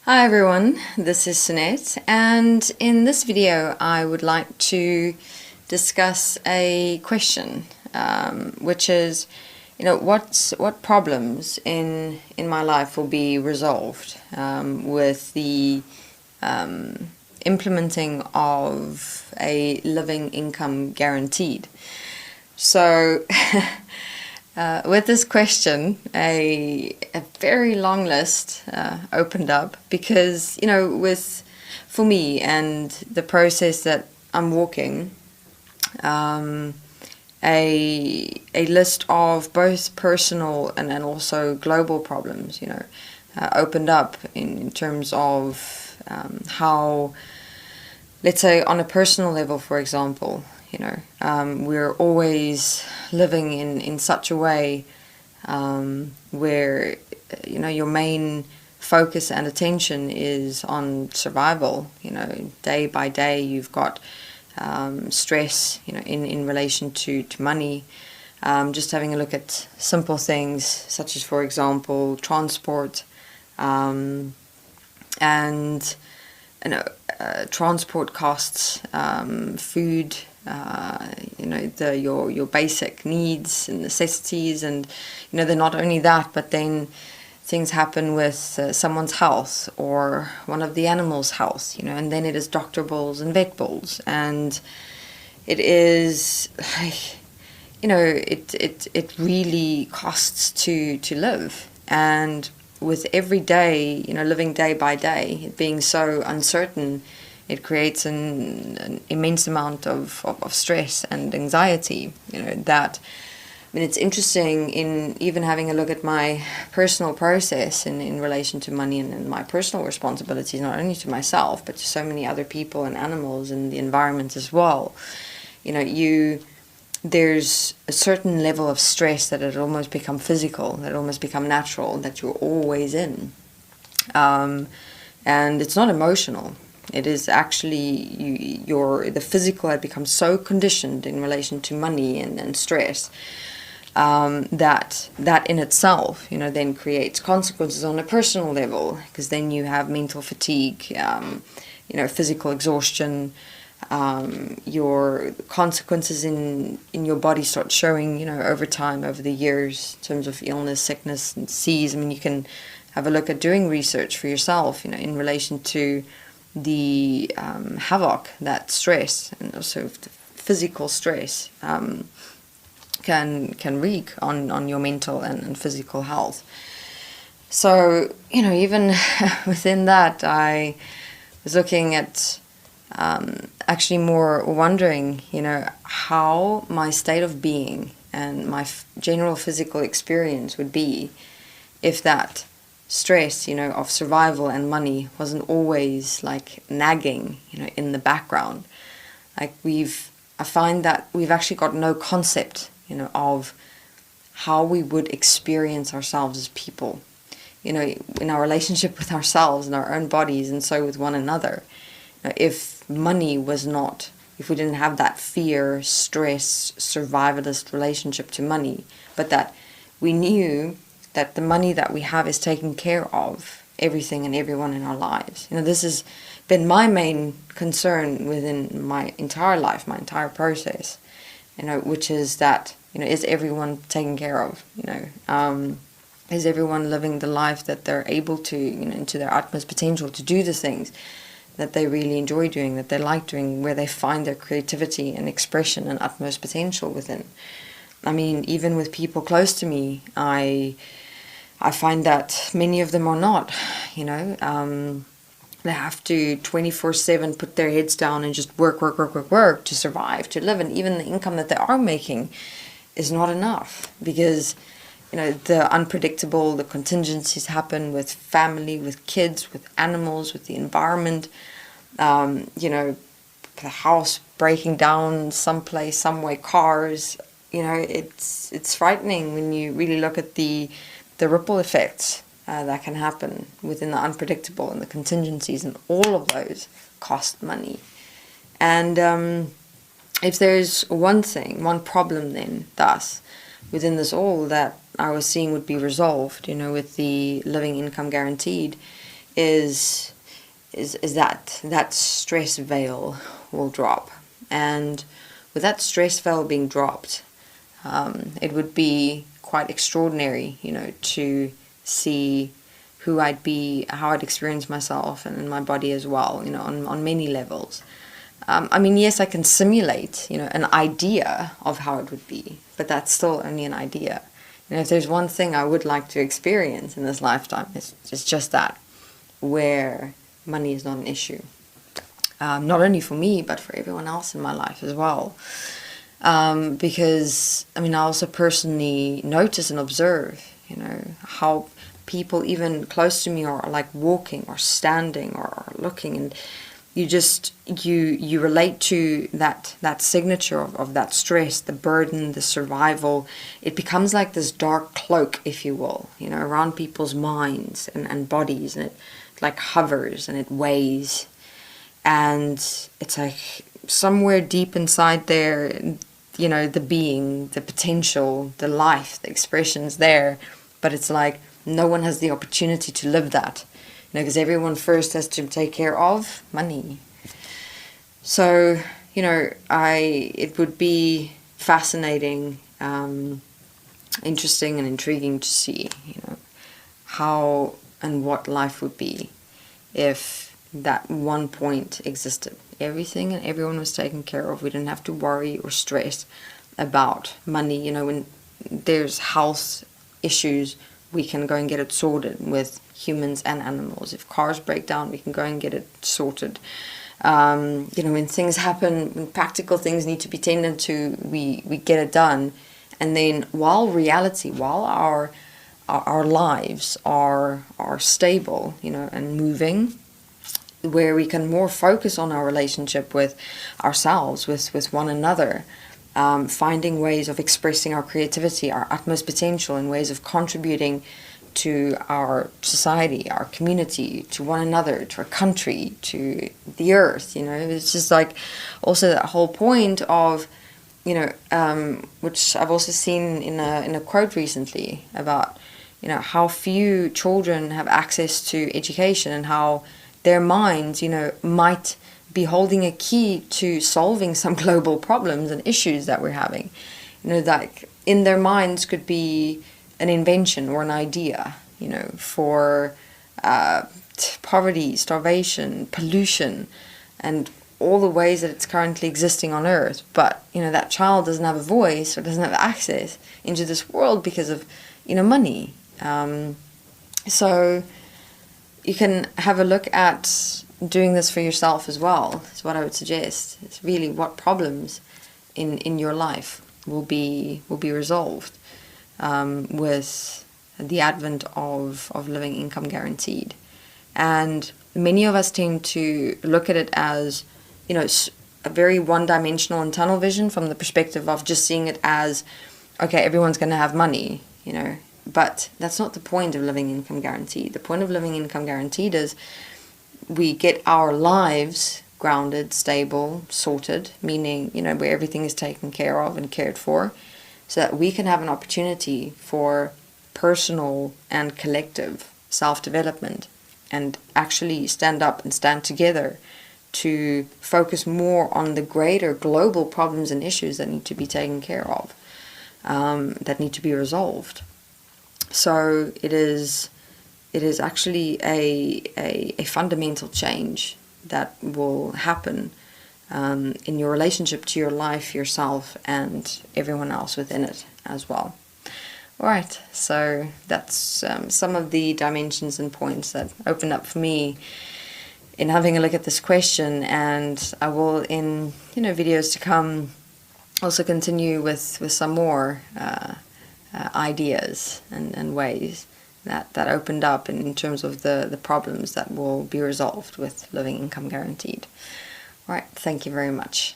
Hi everyone, this is Sunette, and in this video I would like to discuss a question, which is, what problems in my life will be resolved with the implementing of a living income guaranteed. So with this question, a very long list opened up because, for me and the process that I'm walking, a list of both personal and also global problems, opened up in terms of how, let's say on a personal level, for example, we're always living in such a way where, your main focus and attention is on survival. Day by day you've got stress, in relation to money. Just having a look at simple things such as, for example, transport, and transport costs, food, your basic needs and necessities, and they're not only that, but then things happen with someone's health or one of the animals' health, and then it is doctor bills and vet bills, and it is like, it really costs to live. And with every day, living day by day, it being so uncertain, it creates an immense amount of stress and anxiety, that, it's interesting in even having a look at my personal process in relation to money and my personal responsibilities, not only to myself, but to so many other people and animals and the environment as well. There's a certain level of stress that it almost become physical, that it almost become natural, that you're always in. And it's not emotional. It is actually the physical had become so conditioned in relation to money and stress, that in itself, then creates consequences on a personal level, because then you have mental fatigue, physical exhaustion, your consequences in your body start showing, over time, over the years, in terms of illness, sickness, and disease. You can have a look at doing research for yourself, in relation to the havoc that stress and also physical stress can wreak on your mental and physical health. So, even within that, I was looking at actually more wondering, how my state of being and my general physical experience would be if that stress, of survival and money wasn't always like nagging, in the background. Like I find that we've actually got no concept, of how we would experience ourselves as people, in our relationship with ourselves and our own bodies, and so with one another. If money was not, if we didn't have that fear, stress, survivalist relationship to money, but that we knew that the money that we have is taking care of everything and everyone in our lives. This has been my main concern within my entire life, my entire process, which is that, is everyone taken care of? Is everyone living the life that they're able to, to their utmost potential, to do the things that they really enjoy doing, that they like doing, where they find their creativity and expression and utmost potential within? Even with people close to me, I find that many of them are not, they have to 24/7 put their heads down and just work to survive, to live, and even the income that they are making is not enough, because the unpredictable, the contingencies happen with family, with kids, with animals, with the environment, the house breaking down someplace, somewhere, cars, it's frightening when you really look at the ripple effects that can happen within the unpredictable and the contingencies, and all of those cost money. And if there's one problem then, thus, within this all that I was seeing would be resolved, with the living income guaranteed, is that stress veil will drop. And with that stress veil being dropped, it would be quite extraordinary, to see who I'd be, how I'd experience myself and my body as well, on many levels. Yes, I can simulate, an idea of how it would be, but that's still only an idea. If there's one thing I would like to experience in this lifetime, it's just that, where money is not an issue. Not only for me, but for everyone else in my life as well. Because, I also personally notice and observe, how people even close to me are like walking or standing or looking, and you relate to that signature of that stress, the burden, the survival. It becomes like this dark cloak, if you will, around people's minds and bodies, and it like hovers and it weighs, and it's like somewhere deep inside there, the being, the potential, the life, the expression's there, but it's like no one has the opportunity to live that, because everyone first has to take care of money. So, it would be fascinating, interesting and intriguing to see, how and what life would be if that one point existed. Everything and everyone was taken care of. We didn't have to worry or stress about money. When there's health issues, we can go and get it sorted with humans and animals. If cars break down, we can go and get it sorted. When things happen, when practical things need to be tended to, we get it done. And then while our lives are stable, and moving, where we can more focus on our relationship with ourselves, with one another, finding ways of expressing our creativity, our utmost potential, and ways of contributing to our society, our community, to one another, to our country, to the earth. It's just like also that whole point of, which I've also seen in a quote recently about, how few children have access to education, and how their minds, might be holding a key to solving some global problems and issues that we're having. That in their minds could be an invention or an idea, for poverty, starvation, pollution, and all the ways that it's currently existing on Earth. But, that child doesn't have a voice or doesn't have access into this world because of, money. So you can have a look at doing this for yourself as well, is what I would suggest. It's really what problems in your life will be resolved with the advent of living income guaranteed. And many of us tend to look at it as, a very one-dimensional and tunnel vision, from the perspective of just seeing it as, okay, everyone's going to have money, But that's not the point of living income guaranteed. The point of living income guaranteed is we get our lives grounded, stable, sorted, meaning, where everything is taken care of and cared for, so that we can have an opportunity for personal and collective self-development, and actually stand up and stand together to focus more on the greater global problems and issues that need to be taken care of, that need to be resolved. So it is actually a fundamental change that will happen in your relationship to your life, yourself, and everyone else within it as well. Alright, so that's some of the dimensions and points that opened up for me in having a look at this question, and I will, in videos to come, also continue with some more ideas and ways that opened up in terms of the problems that will be resolved with living income guaranteed. All right, thank you very much.